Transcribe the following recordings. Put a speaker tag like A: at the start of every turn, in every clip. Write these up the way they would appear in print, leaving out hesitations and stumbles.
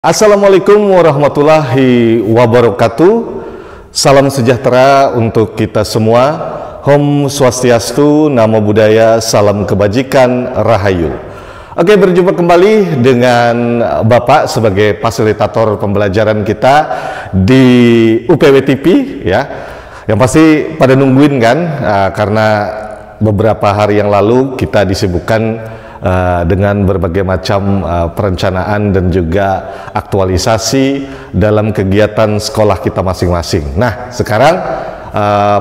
A: Assalamualaikum warahmatullahi wabarakatuh. Salam sejahtera untuk kita semua. Om Swastiastu, Namo Buddhaya, salam kebajikan, rahayu. Oke, berjumpa kembali dengan Bapak sebagai fasilitator pembelajaran kita di UPW TV ya. Yang pasti pada nungguin kan, karena beberapa hari yang lalu kita disibukkan dengan berbagai macam perencanaan dan juga aktualisasi dalam kegiatan sekolah kita masing-masing. Nah, sekarang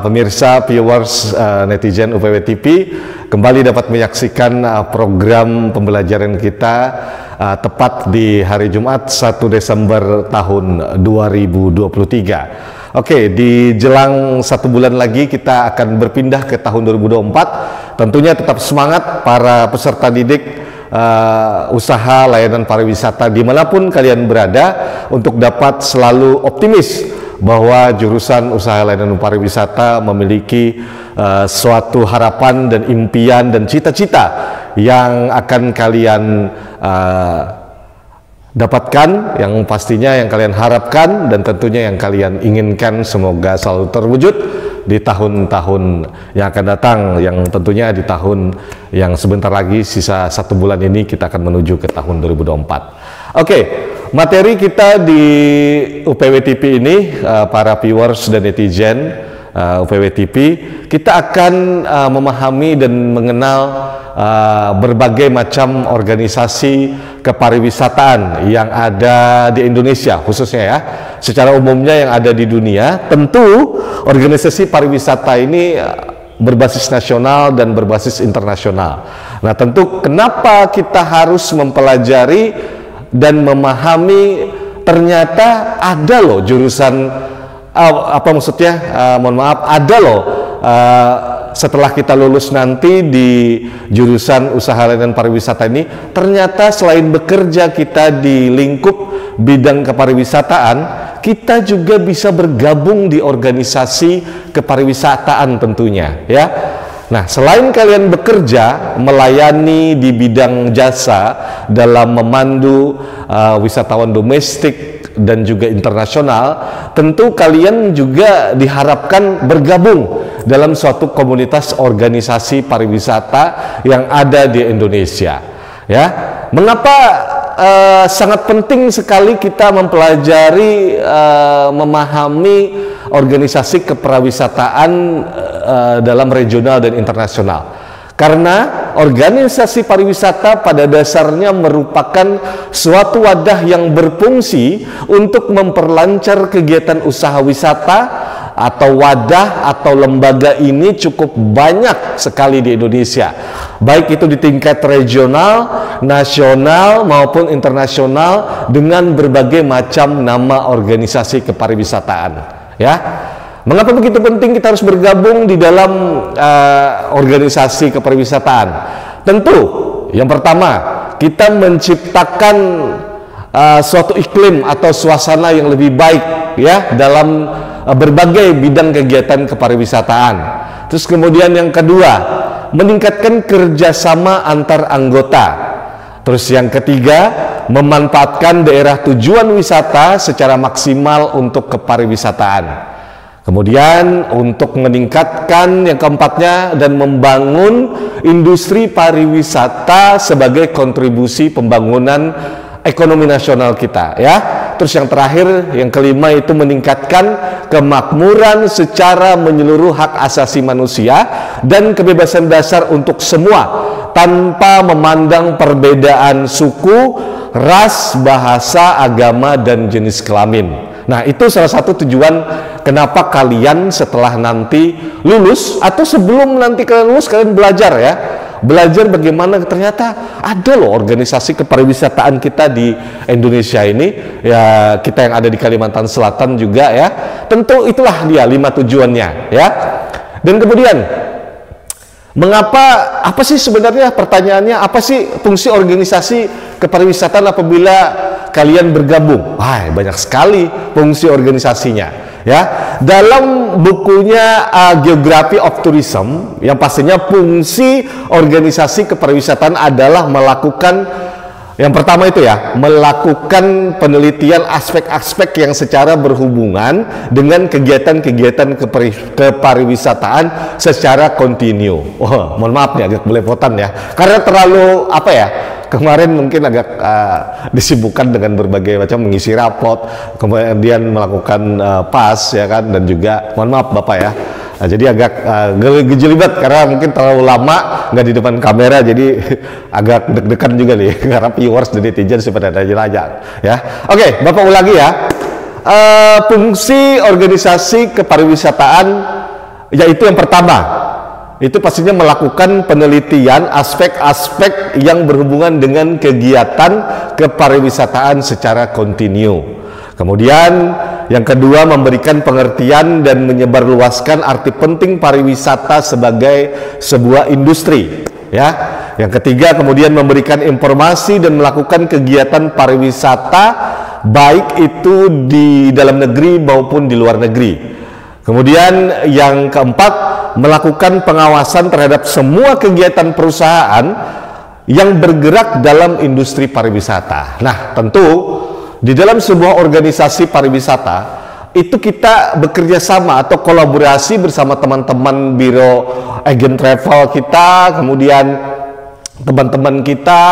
A: pemirsa, viewers, netizen UPW TV kembali dapat menyaksikan program pembelajaran kita tepat di hari Jumat 1 Desember tahun 2023. Oke, di jelang 1 bulan lagi kita akan berpindah ke tahun 2024. Tentunya tetap semangat para peserta didik usaha layanan pariwisata dimanapun kalian berada untuk dapat selalu optimis bahwa jurusan usaha layanan pariwisata memiliki suatu harapan dan impian dan cita-cita yang akan kalian dapatkan, yang pastinya yang kalian harapkan dan tentunya yang kalian inginkan, semoga selalu terwujud di tahun-tahun yang akan datang, yang tentunya di tahun yang sebentar lagi, sisa 1 bulan ini kita akan menuju ke tahun 2024. Oke, materi kita di UPW TV ini, para viewers dan netizen UPW TV, kita akan memahami dan mengenal berbagai macam organisasi kepariwisataan yang ada di Indonesia khususnya ya. Secara umumnya yang ada di dunia, tentu organisasi pariwisata ini berbasis nasional dan berbasis internasional. Nah, tentu kenapa kita harus mempelajari dan memahami, ternyata ada loh jurusan mohon maaf, ada loh setelah kita lulus nanti di jurusan usaha layanan pariwisata ini, ternyata selain bekerja kita di lingkup bidang kepariwisataan, kita juga bisa bergabung di organisasi kepariwisataan tentunya ya. Nah, selain kalian bekerja melayani di bidang jasa dalam memandu wisatawan domestik dan juga internasional, tentu kalian juga diharapkan bergabung dalam suatu komunitas organisasi pariwisata yang ada di Indonesia ya. Mengapa sangat penting sekali kita mempelajari, memahami organisasi kepariwisataan dalam regional dan internasional? Karena organisasi pariwisata pada dasarnya merupakan suatu wadah yang berfungsi untuk memperlancar kegiatan usaha wisata, atau wadah atau lembaga ini cukup banyak sekali di Indonesia, baik itu di tingkat regional, nasional maupun internasional, dengan berbagai macam nama organisasi kepariwisataan ya. Mengapa begitu penting kita harus bergabung di dalam organisasi kepariwisataan? Tentu yang pertama, kita menciptakan suatu iklim atau suasana yang lebih baik ya dalam berbagai bidang kegiatan kepariwisataan. Terus kemudian yang kedua, meningkatkan kerjasama antar anggota. Terus yang ketiga, memanfaatkan daerah tujuan wisata secara maksimal untuk kepariwisataan. Kemudian untuk meningkatkan yang keempatnya, dan membangun industri pariwisata sebagai kontribusi pembangunan ekonomi nasional kita ya. Terus yang terakhir, yang kelima, itu meningkatkan kemakmuran secara menyeluruh hak asasi manusia dan kebebasan dasar untuk semua tanpa memandang perbedaan suku, ras, bahasa, agama, dan jenis kelamin. Nah, itu salah satu tujuan kenapa kalian setelah nanti lulus atau sebelum nanti kalian lulus, kalian belajar ya. Belajar bagaimana ternyata ada loh organisasi kepariwisataan kita di Indonesia ini ya, kita yang ada di Kalimantan Selatan juga ya. Tentu itulah dia 5 tujuannya ya. Dan kemudian mengapa, apa sih sebenarnya pertanyaannya, apa sih fungsi organisasi kepariwisataan apabila kalian bergabung? Wah, banyak sekali fungsi organisasinya ya. Dalam bukunya Geography of Tourism, yang pastinya fungsi organisasi kepariwisataan adalah melakukan Yang pertama itu ya, melakukan penelitian aspek-aspek yang secara berhubungan dengan kegiatan-kegiatan kepariwisataan secara kontinu. Oh, mohon maaf nih agak belepotan ya, karena terlalu apa ya, kemarin mungkin agak disibukkan dengan berbagai macam mengisi rapot, kemudian melakukan PAS ya kan, dan juga mohon maaf Bapak ya. Nah, jadi agak gejelibat karena mungkin terlalu lama nggak di depan kamera, jadi agak deg-degan juga nih karena viewers dan netizen pada nanya ya. Oke, Bapak ulangi ya. Fungsi organisasi kepariwisataan yaitu yang pertama, itu pastinya melakukan penelitian aspek-aspek yang berhubungan dengan kegiatan kepariwisataan secara kontinu. Kemudian yang kedua, memberikan pengertian dan menyebarluaskan arti penting pariwisata sebagai sebuah industri ya. Yang ketiga, kemudian memberikan informasi dan melakukan kegiatan pariwisata baik itu di dalam negeri maupun di luar negeri. Kemudian yang keempat, melakukan pengawasan terhadap semua kegiatan perusahaan yang bergerak dalam industri pariwisata. Nah, tentu di dalam sebuah organisasi pariwisata itu kita bekerja sama atau kolaborasi bersama teman-teman biro agen travel kita, kemudian teman-teman kita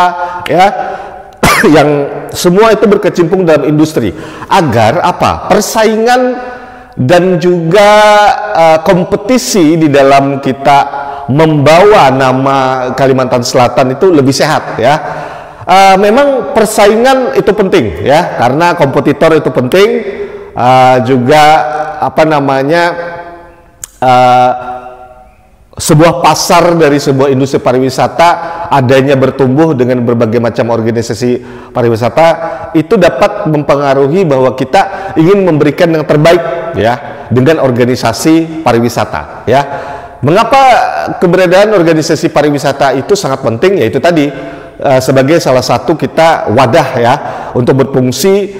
A: ya yang semua itu berkecimpung dalam industri, agar apa? Persaingan dan juga kompetisi di dalam kita membawa nama Kalimantan Selatan itu lebih sehat ya. Memang persaingan itu penting ya, karena kompetitor itu penting, juga apa namanya, sebuah pasar dari sebuah industri pariwisata adanya bertumbuh dengan berbagai macam organisasi pariwisata itu dapat mempengaruhi bahwa kita ingin memberikan yang terbaik ya dengan organisasi pariwisata ya. Mengapa keberadaan organisasi pariwisata itu sangat penting? Yaitu tadi sebagai salah satu kita wadah ya untuk berfungsi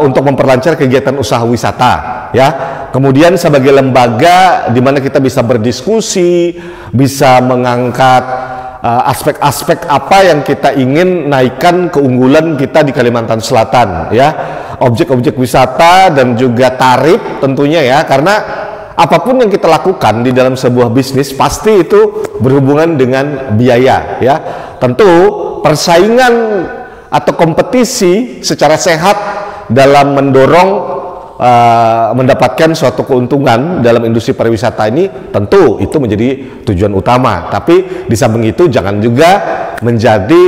A: untuk memperlancar kegiatan usaha wisata ya. Kemudian sebagai lembaga di mana kita bisa berdiskusi, bisa mengangkat aspek-aspek apa yang kita ingin naikkan keunggulan kita di Kalimantan Selatan ya. Objek-objek wisata dan juga tarif tentunya ya, karena apapun yang kita lakukan di dalam sebuah bisnis pasti itu berhubungan dengan biaya ya. Tentu persaingan atau kompetisi secara sehat dalam mendorong mendapatkan suatu keuntungan dalam industri pariwisata ini tentu itu menjadi tujuan utama. Tapi di samping itu jangan juga menjadi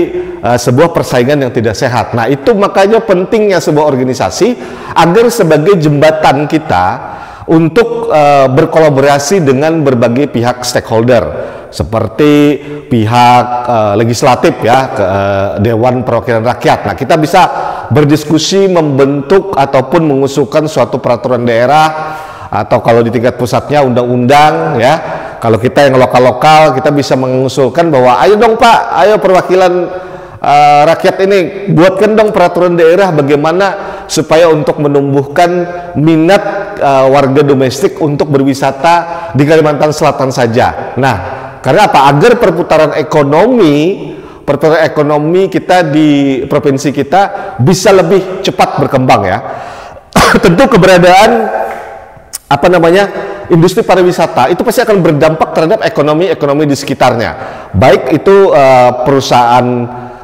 A: sebuah persaingan yang tidak sehat. Nah, itu makanya pentingnya sebuah organisasi agar sebagai jembatan kita untuk berkolaborasi dengan berbagai pihak stakeholder seperti pihak legislatif ya, Dewan Perwakilan Rakyat. Nah, kita bisa berdiskusi membentuk ataupun mengusulkan suatu peraturan daerah, atau kalau di tingkat pusatnya undang-undang ya. Kalau kita yang lokal-lokal, kita bisa mengusulkan bahwa ayo dong Pak, ayo perwakilan rakyat ini buatkan dong peraturan daerah bagaimana supaya untuk menumbuhkan minat warga domestik untuk berwisata di Kalimantan Selatan saja. Nah, karena apa? Agar perputaran ekonomi kita di provinsi kita bisa lebih cepat berkembang ya. Tentu keberadaan apa namanya industri pariwisata itu pasti akan berdampak terhadap ekonomi di sekitarnya, baik itu perusahaan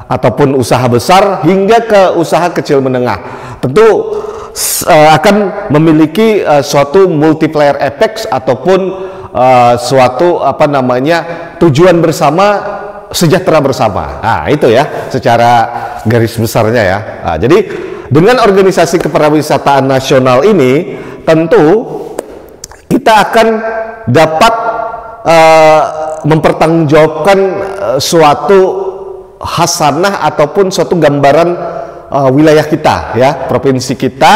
A: ataupun usaha besar hingga ke usaha kecil menengah. Tentu akan memiliki suatu multiplier effect ataupun suatu apa namanya tujuan bersama, sejahtera bersama. Nah, itu ya secara garis besarnya ya. Nah, jadi dengan organisasi kepariwisataan nasional ini tentu kita akan dapat mempertanggungjawabkan suatu hasanah ataupun suatu gambaran wilayah kita ya, provinsi kita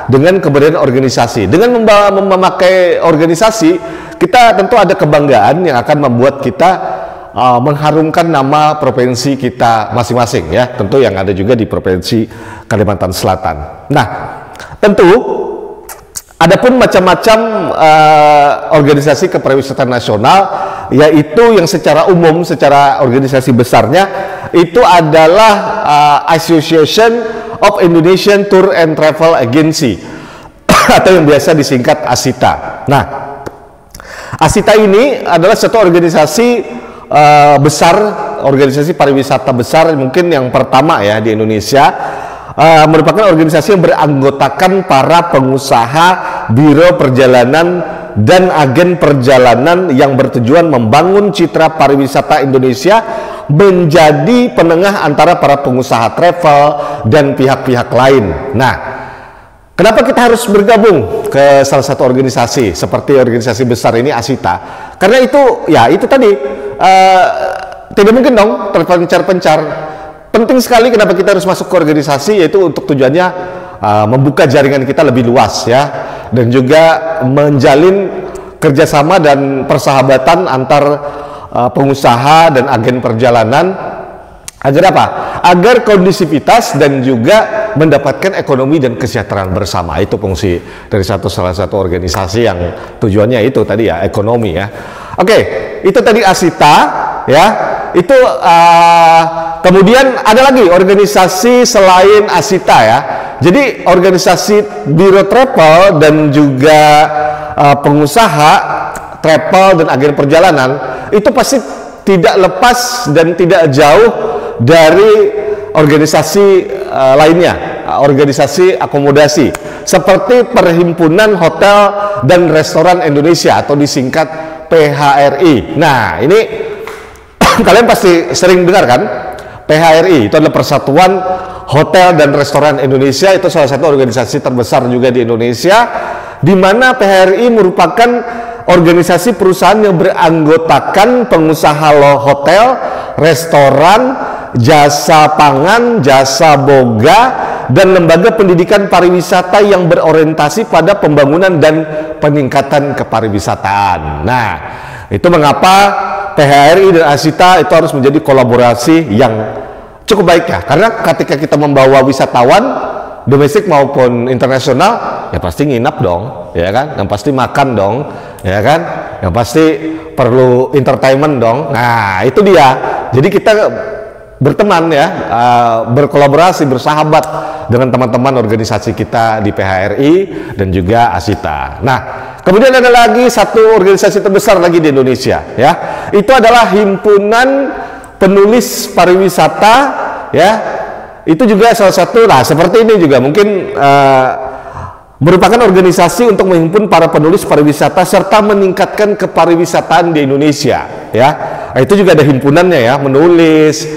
A: dengan keberadaan organisasi. Dengan memakai organisasi, kita tentu ada kebanggaan yang akan membuat kita mengharumkan nama provinsi kita masing-masing ya, tentu yang ada juga di provinsi Kalimantan Selatan. Nah, tentu adapun macam-macam organisasi kepariwisataan nasional, yaitu yang secara umum, secara organisasi besarnya itu adalah Association of Indonesian Tour and Travel Agency atau yang biasa disingkat ASITA. Nah, ASITA ini adalah satu organisasi besar, organisasi pariwisata besar, mungkin yang pertama ya di Indonesia, merupakan organisasi yang beranggotakan para pengusaha, biro perjalanan, dan agen perjalanan yang bertujuan membangun citra pariwisata Indonesia menjadi penengah antara para pengusaha travel dan pihak-pihak lain. Nah, kenapa kita harus bergabung ke salah satu organisasi seperti organisasi besar ini, ASITA? Karena itu, ya itu tadi, tidak mungkin dong terpencar-pencar. Penting sekali kenapa kita harus masuk ke organisasi, yaitu untuk tujuannya membuka jaringan kita lebih luas ya, dan juga menjalin kerjasama dan persahabatan antar pengusaha dan agen perjalanan. Agar apa? Agar kondusivitas dan juga mendapatkan ekonomi dan kesejahteraan bersama. Itu fungsi dari salah satu organisasi yang tujuannya itu tadi ya, ekonomi ya. Oke, itu tadi ASITA ya. Itu kemudian ada lagi organisasi selain ASITA ya. Jadi organisasi biro travel dan juga pengusaha travel dan agen perjalanan itu pasti tidak lepas dan tidak jauh dari organisasi lainnya, organisasi akomodasi seperti Perhimpunan Hotel dan Restoran Indonesia atau disingkat PHRI. Nah, ini kalian pasti sering dengar kan? PHRI itu adalah Persatuan Hotel dan Restoran Indonesia, itu salah satu organisasi terbesar juga di Indonesia, di mana PHRI merupakan organisasi perusahaan yang beranggotakan pengusaha hotel, restoran, jasa pangan, jasa boga, dan lembaga pendidikan pariwisata yang berorientasi pada pembangunan dan peningkatan kepariwisataan. Nah, itu mengapa PHRI dan ASITA itu harus menjadi kolaborasi yang cukup baik ya, karena ketika kita membawa wisatawan domestik maupun internasional, ya pasti nginap dong, ya kan, yang pasti makan dong, ya kan, yang pasti perlu entertainment dong. Nah, itu dia. Jadi kita berteman ya, berkolaborasi, bersahabat dengan teman-teman organisasi kita di PHRI dan juga ASITA. Nah, kemudian ada lagi satu organisasi terbesar lagi di Indonesia ya, itu adalah Himpunan Penulis Pariwisata ya. Itu juga salah satu, nah seperti ini juga mungkin merupakan organisasi untuk menghimpun para penulis pariwisata serta meningkatkan kepariwisataan di Indonesia ya. Nah, itu juga ada himpunannya ya, menulis,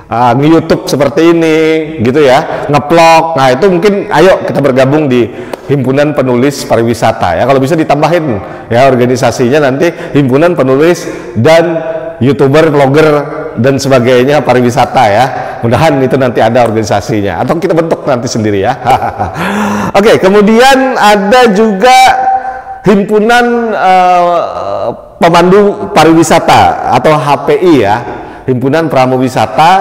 A: nge-YouTube seperti ini gitu ya, nge-vlog. Nah, itu mungkin ayo kita bergabung di Himpunan Penulis Pariwisata ya. Kalau bisa ditambahin ya organisasinya nanti Himpunan Penulis dan YouTuber, vlogger dan sebagainya pariwisata ya. Mudahan itu nanti ada organisasinya atau kita bentuk nanti sendiri ya. Oke, kemudian ada juga Himpunan Pemandu Pariwisata atau HPI ya, Himpunan Pramuwisata,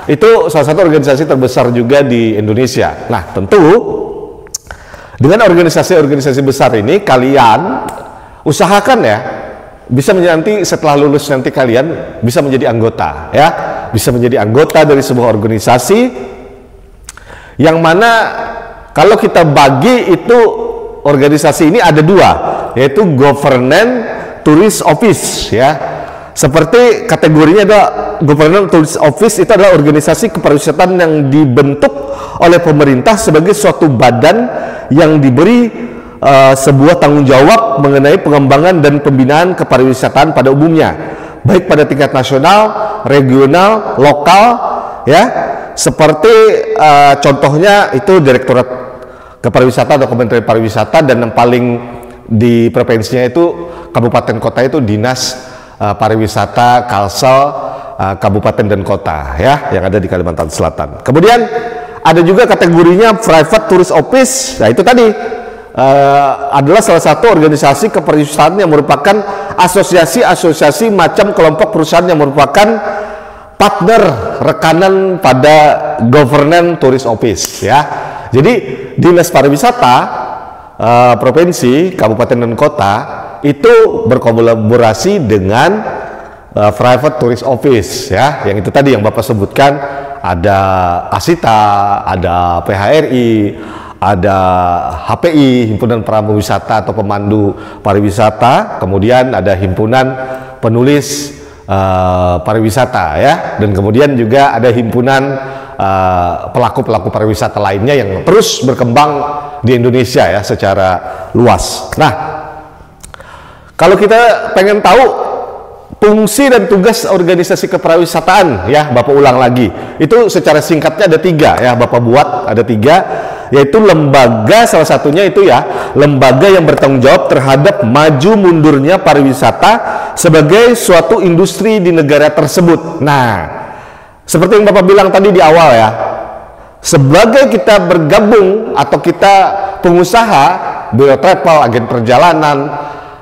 A: itu salah satu organisasi terbesar juga di Indonesia. Nah, tentu dengan organisasi-organisasi besar ini kalian usahakan ya bisa nanti setelah lulus nanti kalian bisa menjadi anggota ya, bisa menjadi anggota dari sebuah organisasi yang mana kalau kita bagi itu organisasi ini ada dua, yaitu Governance Tourist Office ya. Seperti kategorinya ada Governance Tourist Office, itu adalah organisasi kepariwisataan yang dibentuk oleh pemerintah sebagai suatu badan yang diberi sebuah tanggung jawab mengenai pengembangan dan pembinaan kepariwisataan pada umumnya, baik pada tingkat nasional, regional, lokal ya. Seperti contohnya itu Direktorat Kepariwisataan atau Kementerian Pariwisata, dan yang paling di provinsinya itu kabupaten kota itu Dinas Pariwisata Kalsel kabupaten dan kota ya, yang ada di Kalimantan Selatan. Kemudian ada juga kategorinya Private Tourist Office. Nah, itu tadi adalah salah satu organisasi kepariwisataan yang merupakan asosiasi macam kelompok perusahaan yang merupakan partner rekanan pada Governance Tourist Office ya. Jadi Dinas Pariwisata provinsi, kabupaten dan kota itu berkolaborasi dengan private tourist office ya, yang itu tadi yang Bapak sebutkan, ada Asita, ada PHRI, ada HPI, Himpunan Pramu Wisata atau Pemandu Pariwisata, kemudian ada Himpunan Penulis Pariwisata ya, dan kemudian juga ada himpunan pelaku-pelaku pariwisata lainnya yang terus berkembang di Indonesia ya secara luas. Nah, kalau kita pengen tahu fungsi dan tugas organisasi kepariwisataan ya, Bapak ulang lagi. Itu secara singkatnya ada 3 ya, Bapak buat ada 3, yaitu lembaga, salah satunya itu ya, lembaga yang bertanggung jawab terhadap maju mundurnya pariwisata sebagai suatu industri di negara tersebut. Nah, seperti yang Bapak bilang tadi di awal ya, sebagai kita bergabung atau kita pengusaha, biro travel, agen perjalanan,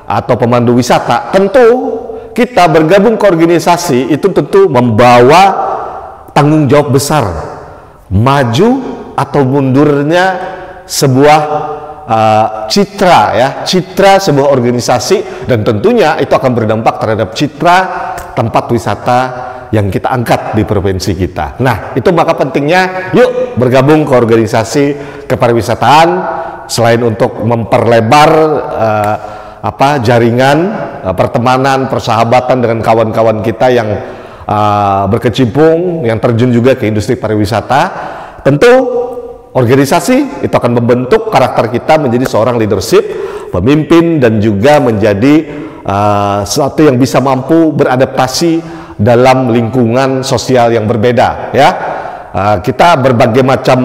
A: atau pemandu wisata, tentu kita bergabung ke organisasi itu tentu membawa tanggung jawab besar, maju atau mundurnya sebuah citra ya, citra sebuah organisasi, dan tentunya itu akan berdampak terhadap citra tempat wisata yang kita angkat di provinsi kita. Nah, itu maka pentingnya yuk bergabung ke organisasi kepariwisataan, selain untuk memperlebar jaringan pertemanan, persahabatan dengan kawan-kawan kita yang berkecimpung, yang terjun juga ke industri pariwisata. Tentu organisasi itu akan membentuk karakter kita menjadi seorang leadership, pemimpin, dan juga menjadi sesuatu yang bisa mampu beradaptasi dalam lingkungan sosial yang berbeda ya. Kita berbagai macam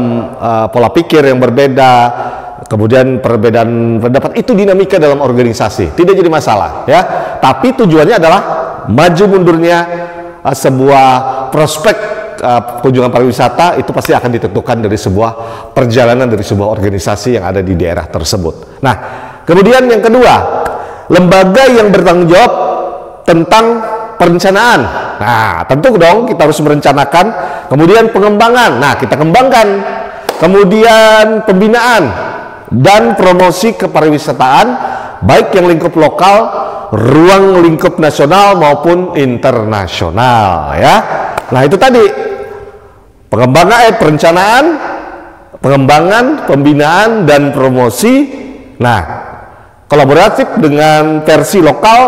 A: pola pikir yang berbeda, kemudian perbedaan pendapat, itu dinamika dalam organisasi, tidak jadi masalah ya. Tapi tujuannya adalah maju mundurnya sebuah prospek kunjungan pariwisata itu pasti akan ditentukan dari sebuah perjalanan, dari sebuah organisasi yang ada di daerah tersebut. Nah, kemudian yang kedua, lembaga yang bertanggung jawab tentang perencanaan. Nah, tentu dong kita harus merencanakan, kemudian pengembangan. Nah, kita kembangkan, kemudian pembinaan dan promosi kepariwisataan, baik yang lingkup lokal, ruang lingkup nasional maupun internasional ya. Nah, itu tadi perencanaan, pengembangan, pembinaan, dan promosi. Nah, kolaboratif dengan versi lokal,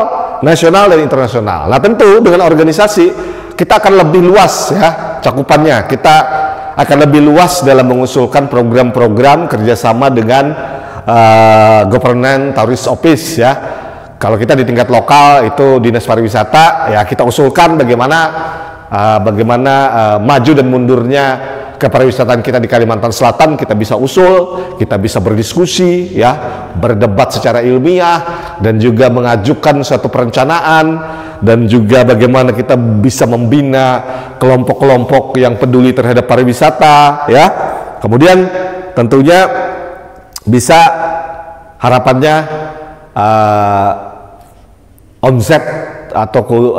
A: nasional, dan internasional. Nah, tentu dengan organisasi kita akan lebih luas ya cakupannya. Kita akan lebih luas dalam mengusulkan program-program kerjasama dengan government tourist office ya. Kalau kita di tingkat lokal itu dinas pariwisata ya, kita usulkan bagaimana maju dan mundurnya kepariwisataan kita di Kalimantan Selatan. Kita bisa usul, kita bisa berdiskusi ya, berdebat secara ilmiah, dan juga mengajukan suatu perencanaan, dan juga bagaimana kita bisa membina kelompok-kelompok yang peduli terhadap pariwisata ya. Kemudian tentunya bisa harapannya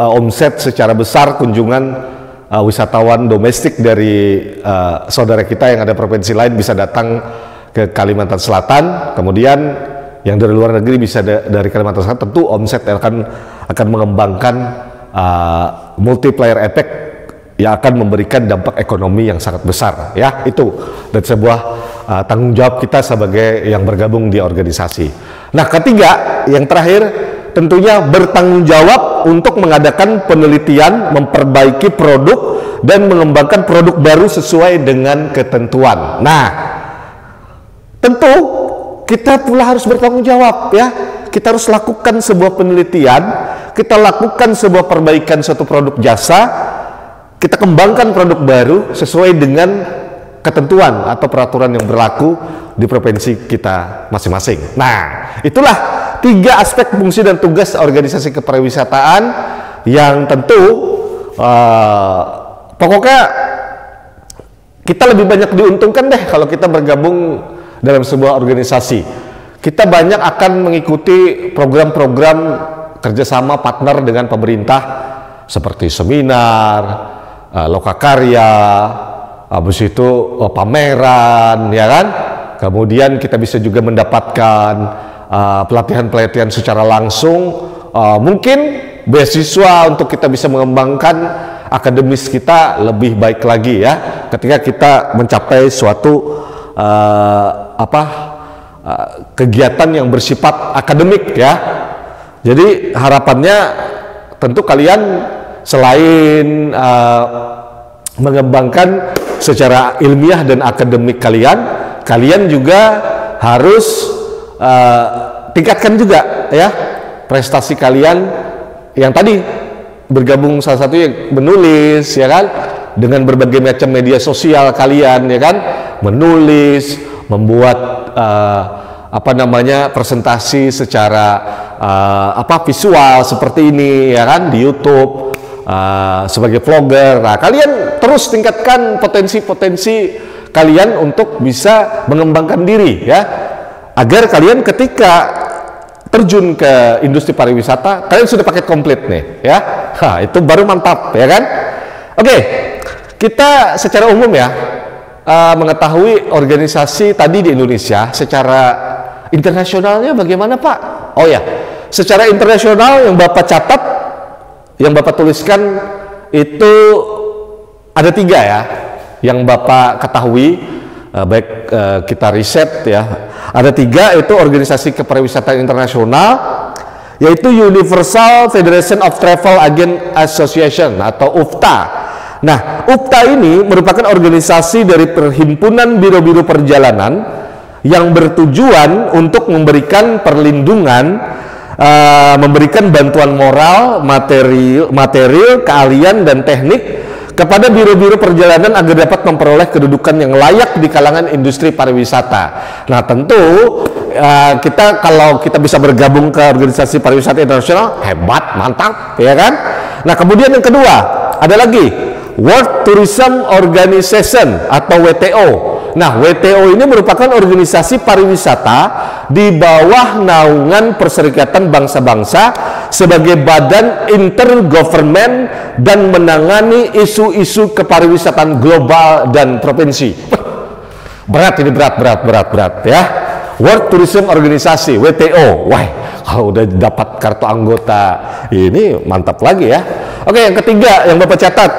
A: omset secara besar kunjungan wisatawan domestik dari saudara kita yang ada provinsi lain bisa datang ke Kalimantan Selatan. Kemudian yang dari luar negeri bisa dari Kalimantan Selatan. Tentu omset akan mengembangkan multiplier effect yang akan memberikan dampak ekonomi yang sangat besar ya. Itu dan sebuah tanggung jawab kita sebagai yang bergabung di organisasi. Nah, ketiga, yang terakhir, tentunya bertanggung jawab untuk mengadakan penelitian, memperbaiki produk, dan mengembangkan produk baru sesuai dengan ketentuan. Nah, tentu kita pula harus bertanggung jawab ya. Kita harus lakukan sebuah penelitian, kita lakukan sebuah perbaikan suatu produk jasa, kita kembangkan produk baru sesuai dengan ketentuan atau peraturan yang berlaku di provinsi kita masing-masing. Nah, itulah 3 aspek fungsi dan tugas organisasi kepariwisataan yang tentu pokoknya kita lebih banyak diuntungkan deh kalau kita bergabung dalam sebuah organisasi. Kita banyak akan mengikuti program-program kerjasama partner dengan pemerintah seperti seminar, lokakarya, habis itu pameran ya kan. Kemudian kita bisa juga mendapatkan pelatihan-pelatihan secara langsung, mungkin beasiswa untuk kita bisa mengembangkan akademis kita lebih baik lagi ya, ketika kita mencapai suatu kegiatan yang bersifat akademik ya. Jadi harapannya tentu kalian selain mengembangkan secara ilmiah dan akademik kalian juga harus tingkatkan juga ya prestasi kalian yang tadi bergabung, salah satunya menulis ya kan, dengan berbagai macam media sosial kalian ya kan, menulis, membuat presentasi secara visual seperti ini ya kan, di YouTube sebagai vlogger. Nah, kalian terus tingkatkan potensi-potensi kalian untuk bisa mengembangkan diri ya, agar kalian ketika terjun ke industri pariwisata kalian sudah paket komplit nih ya. Itu baru mantap ya kan. Oke, kita secara umum ya mengetahui organisasi tadi di Indonesia. Secara internasionalnya bagaimana Pak? Oh ya, secara internasional yang Bapak catat, yang Bapak tuliskan itu ada 3 ya yang Bapak ketahui, baik kita riset ya. Ada 3, itu organisasi kepariwisataan internasional, yaitu Universal Federation of Travel Agent Association atau UFTA. Nah, UFTA ini merupakan organisasi dari perhimpunan biro-biro perjalanan yang bertujuan untuk memberikan perlindungan, memberikan bantuan moral, material, keahlian dan teknik kepada biro-biro perjalanan agar dapat memperoleh kedudukan yang layak di kalangan industri pariwisata. Nah, tentu kalau kita bisa bergabung ke organisasi pariwisata internasional, hebat, mantap, ya kan? Nah, kemudian yang kedua, ada lagi World Tourism Organization atau WTO. Nah, WTO ini merupakan organisasi pariwisata di bawah naungan Perserikatan Bangsa-Bangsa sebagai badan intergovernment dan menangani isu-isu kepariwisataan global dan provinsi. Berat ini, berat ya. World Tourism Organization, WTO. Wah, kalau udah dapat kartu anggota ini mantap lagi ya. Oke, yang ketiga yang Bapak catat,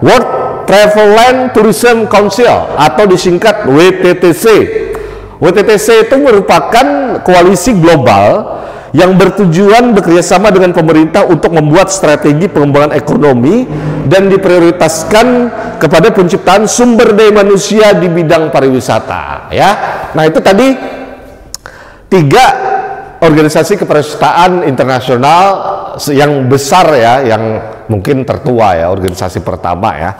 A: World Travel Tourism Council atau disingkat WTTC. WTTC itu merupakan koalisi global yang bertujuan bekerjasama dengan pemerintah untuk membuat strategi pengembangan ekonomi dan diprioritaskan kepada penciptaan sumber daya manusia di bidang pariwisata ya. Nah, itu tadi 3 organisasi kepariwisataan internasional yang besar ya, yang mungkin tertua ya, organisasi pertama ya.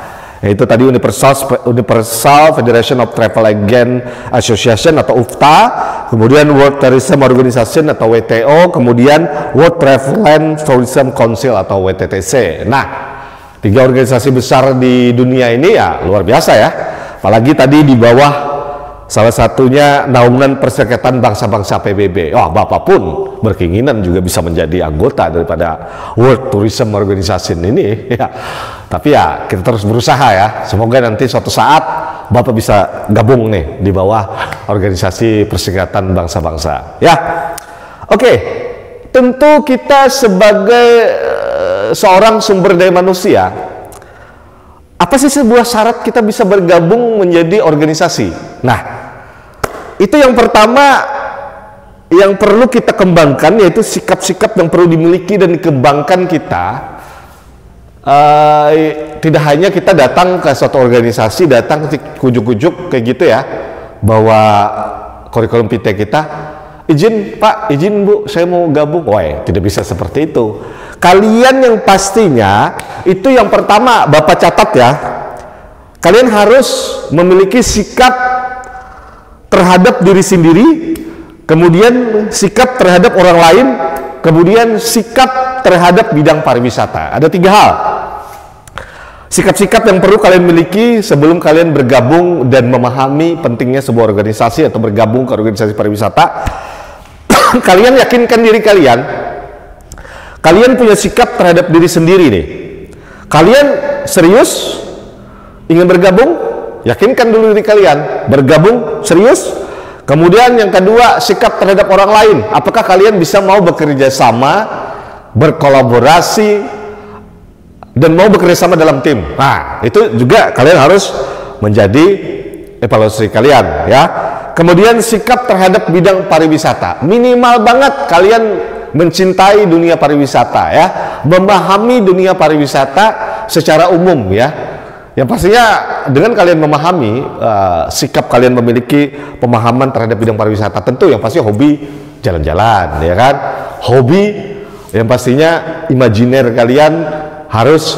A: Yaitu tadi Universal Federation of Travel Agent Association atau UFTA, kemudian World Tourism Organization atau WTO, kemudian World Travel and Tourism Council atau WTTC. Nah, 3 organisasi besar di dunia ini ya luar biasa ya. Apalagi tadi di bawah salah satunya naungan Perserikatan Bangsa-Bangsa PBB. Wah, Bapak pun berkeinginan juga bisa menjadi anggota daripada World Tourism Organization ini ya. Tapi ya kita terus berusaha ya. Semoga nanti suatu saat Bapak bisa gabung nih di bawah organisasi Perserikatan Bangsa-Bangsa ya. Oke, tentu kita sebagai seorang sumber daya manusia, apa sih sebuah syarat kita bisa bergabung menjadi organisasi? Nah, itu yang pertama yang perlu kita kembangkan, yaitu sikap-sikap yang perlu dimiliki dan dikembangkan kita. Tidak hanya kita datang ke suatu organisasi, datang kujuk-kujuk kayak gitu ya, bahwa kurikulum PT kita, izin Pak, izin Bu, saya mau gabung. Wah, tidak bisa seperti itu. Kalian yang pastinya itu yang pertama Bapak catat ya, kalian harus memiliki sikap terhadap diri sendiri, kemudian sikap terhadap orang lain, kemudian sikap terhadap bidang pariwisata. Ada 3 hal sikap-sikap yang perlu kalian miliki sebelum kalian bergabung dan memahami pentingnya sebuah organisasi atau bergabung ke organisasi pariwisata. Kalian yakinkan diri kalian, kalian punya sikap terhadap diri sendiri nih. Kalian serius ingin bergabung? Yakinkan dulu diri kalian, bergabung serius. Kemudian yang kedua, sikap terhadap orang lain. Apakah kalian bisa mau bekerja sama berkolaborasi, dan mau bekerjasama dalam tim. Nah, itu juga kalian harus menjadi evaluasi kalian ya. Kemudian sikap terhadap bidang pariwisata, minimal banget kalian mencintai dunia pariwisata ya, memahami dunia pariwisata secara umum ya. Yang pastinya dengan kalian memahami sikap kalian memiliki pemahaman terhadap bidang pariwisata, tentu yang pasti hobi jalan-jalan ya kan, hobi yang pastinya imajiner kalian harus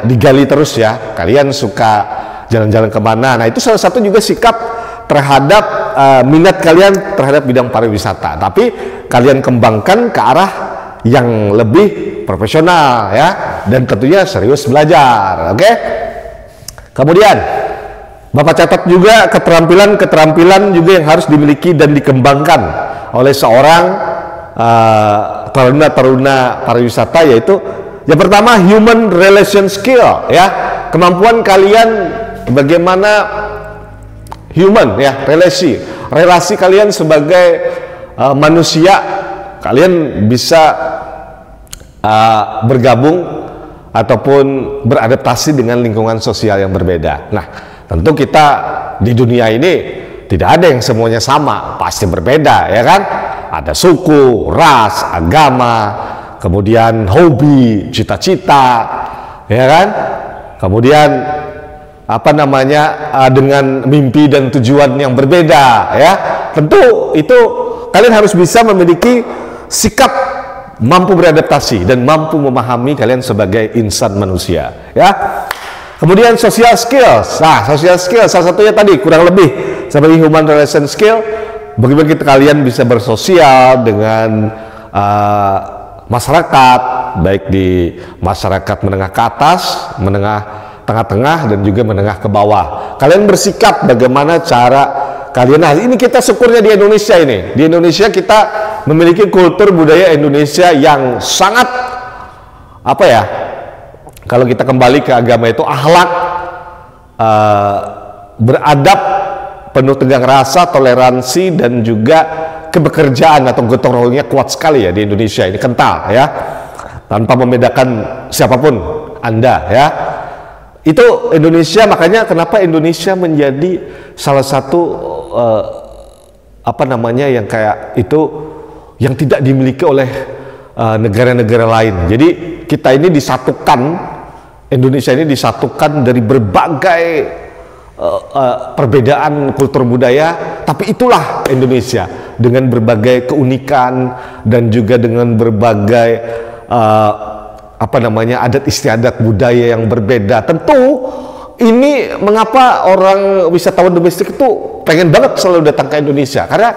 A: digali terus ya. Kalian suka jalan-jalan kemana? Nah, itu salah satu juga sikap terhadap minat kalian terhadap bidang pariwisata. Tapi kalian kembangkan ke arah yang lebih profesional ya, dan tentunya serius belajar. Oke? Kemudian Bapak catat juga keterampilan juga yang harus dimiliki dan dikembangkan oleh seorang taruna pariwisata, yaitu yang pertama human relation skill ya, kemampuan kalian bagaimana human ya, relasi kalian sebagai manusia, kalian bisa bergabung ataupun beradaptasi dengan lingkungan sosial yang berbeda. Nah, tentu kita di dunia ini tidak ada yang semuanya sama, pasti berbeda ya kan. Ada suku, ras, agama, kemudian hobi, cita-cita, ya kan? Kemudian dengan mimpi dan tujuan yang berbeda, ya. Tentu itu kalian harus bisa memiliki sikap mampu beradaptasi dan mampu memahami kalian sebagai insan manusia, ya. Kemudian social skills. Nah, social skills salah satunya tadi kurang lebih sebagai human relation skill. Bagaimana kalian bisa bersosial dengan masyarakat, baik di masyarakat menengah ke atas, menengah tengah-tengah, dan juga menengah ke bawah. Kalian bersikap bagaimana cara kalian. Nah, ini kita syukurnya di Indonesia ini. Di Indonesia kita memiliki kultur budaya Indonesia yang sangat kalau kita kembali ke agama itu akhlak, beradab, penuh tegang rasa, toleransi, dan juga kebekerjaan atau gotong royongnya kuat sekali ya di Indonesia ini, kental ya, tanpa membedakan siapapun Anda ya. Itu Indonesia, makanya kenapa Indonesia menjadi salah satu yang kayak itu yang tidak dimiliki oleh negara-negara lain. Jadi kita ini disatukan, Indonesia ini disatukan dari berbagai perbedaan kultur budaya, tapi itulah Indonesia dengan berbagai keunikan dan juga dengan berbagai adat istiadat budaya yang berbeda. Tentu ini mengapa orang wisatawan domestik itu pengen banget selalu datang ke Indonesia, karena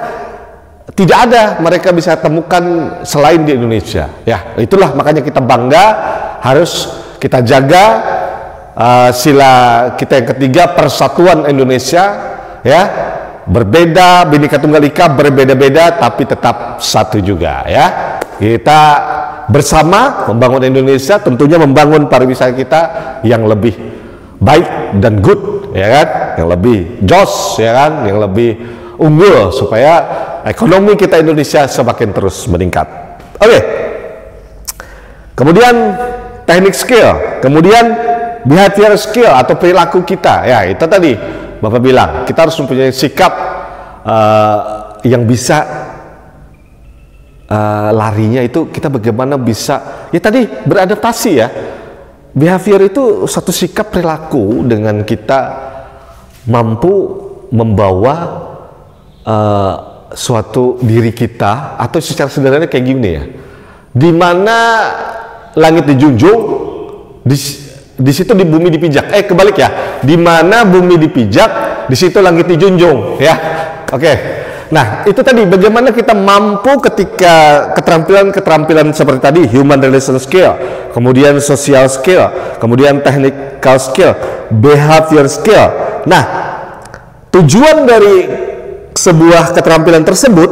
A: tidak ada mereka bisa temukan selain di Indonesia ya. Itulah makanya kita bangga, harus kita jaga sila kita yang ketiga, persatuan Indonesia ya. Berbeda, Bhinneka Tunggal Ika, berbeda-beda tapi tetap satu juga ya. Kita bersama membangun Indonesia, tentunya membangun pariwisata kita yang lebih baik dan good ya kan, yang lebih jos ya kan, yang lebih unggul, supaya ekonomi kita Indonesia semakin terus meningkat. Oke. Kemudian teknik skill, kemudian behavior skill atau perilaku kita ya, itu tadi Bapak bilang kita harus mempunyai sikap yang bisa larinya itu kita bagaimana bisa ya tadi beradaptasi ya. Behavior itu satu sikap perilaku dengan kita mampu membawa suatu diri kita, atau secara sederhana kayak gini ya, di mana langit dijunjung, di situ di bumi dipijak. Kebalik ya, di mana bumi dipijak, di situ langit dijunjung ya. Oke. Nah, itu tadi bagaimana kita mampu ketika keterampilan seperti tadi, human relation skill, kemudian social skill, kemudian technical skill, behavior skill. Nah, tujuan dari sebuah keterampilan tersebut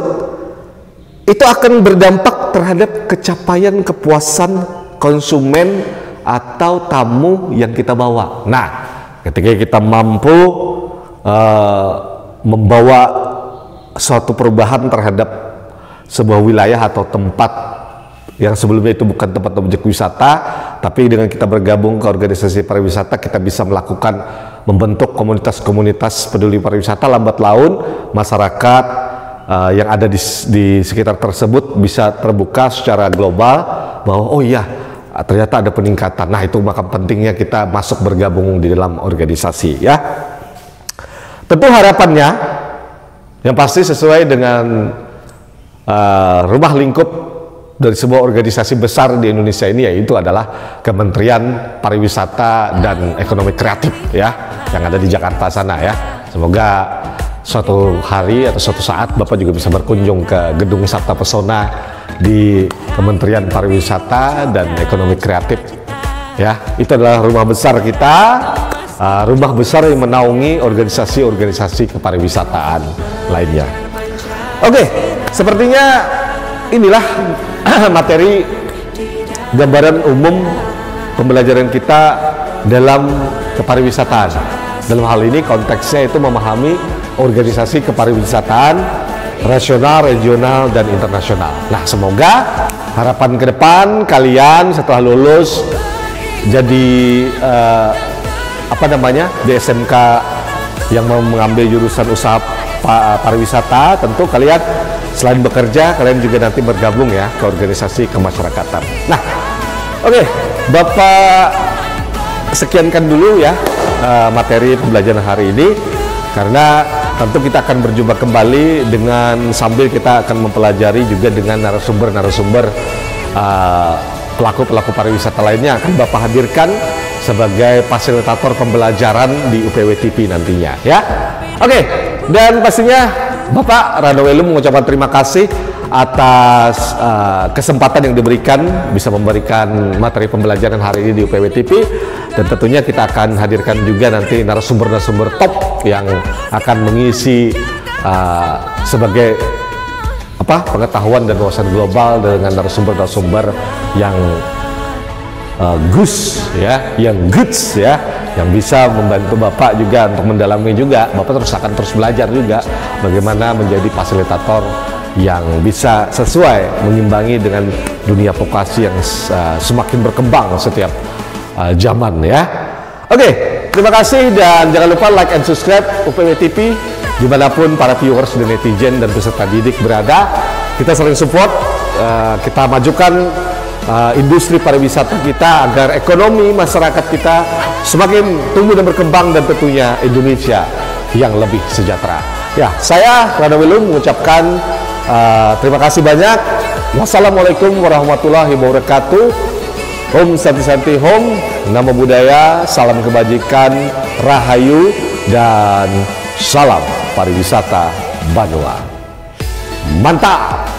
A: itu akan berdampak terhadap capaian kepuasan konsumen atau tamu yang kita bawa. Nah, ketika kita mampu membawa suatu perubahan terhadap sebuah wilayah atau tempat yang sebelumnya itu bukan tempat objek wisata, tapi dengan kita bergabung ke organisasi pariwisata, kita bisa melakukan membentuk komunitas-komunitas peduli pariwisata. Lambat laun masyarakat yang ada di sekitar tersebut bisa terbuka secara global bahwa oh iya, ternyata ada peningkatan. Nah, itu maka pentingnya kita masuk bergabung di dalam organisasi ya. Tentu harapannya yang pasti sesuai dengan rumah lingkup dari sebuah organisasi besar di Indonesia ini, yaitu adalah Kementerian Pariwisata dan Ekonomi Kreatif ya, yang ada di Jakarta sana ya. Semoga suatu hari atau suatu saat Bapak juga bisa berkunjung ke Gedung Sabta Pesona di Kementerian Pariwisata dan Ekonomi Kreatif ya. Itu adalah rumah besar kita, rumah besar yang menaungi organisasi-organisasi kepariwisataan lainnya. Oke, sepertinya inilah materi gambaran umum pembelajaran kita dalam kepariwisataan. Dalam hal ini konteksnya itu memahami organisasi kepariwisataan nasional, regional, dan internasional. Nah, semoga harapan ke depan kalian setelah lulus jadi di SMK yang mau mengambil jurusan usaha pariwisata, tentu kalian selain bekerja, kalian juga nanti bergabung ya ke organisasi kemasyarakatan. Nah, oke, Bapak sekiankan dulu ya materi pembelajaran hari ini, karena tentu kita akan berjumpa kembali dengan sambil kita akan mempelajari juga dengan narasumber-narasumber pelaku-pelaku pariwisata lainnya akan Bapak hadirkan sebagai fasilitator pembelajaran di UPW TV nantinya ya. Oke, dan pastinya Bapak Ranowelu mengucapkan terima kasih atas kesempatan yang diberikan bisa memberikan materi pembelajaran hari ini di UPW TV, dan tentunya kita akan hadirkan juga nanti narasumber-narasumber top yang akan mengisi sebagai pengetahuan dan wawasan global dengan narasumber-narasumber yang goods ya, yang goods ya, yang bisa membantu Bapak juga untuk mendalami juga. Bapak akan terus belajar juga bagaimana menjadi fasilitator yang bisa sesuai mengimbangi dengan dunia vokasi yang semakin berkembang setiap zaman ya. Oke, terima kasih dan jangan lupa like and subscribe UPW TV dimanapun para viewers dan netizen dan peserta didik berada. Kita saling support, kita majukan industri pariwisata kita agar ekonomi masyarakat kita semakin tumbuh dan berkembang, dan tentunya Indonesia yang lebih sejahtera. Ya, saya Ranowelu mengucapkan terima kasih banyak. Wassalamualaikum warahmatullahi wabarakatuh. Om Santi Santi Hom, Namo Buddhaya, salam kebajikan, rahayu, dan salam pariwisata Banua. Mantap!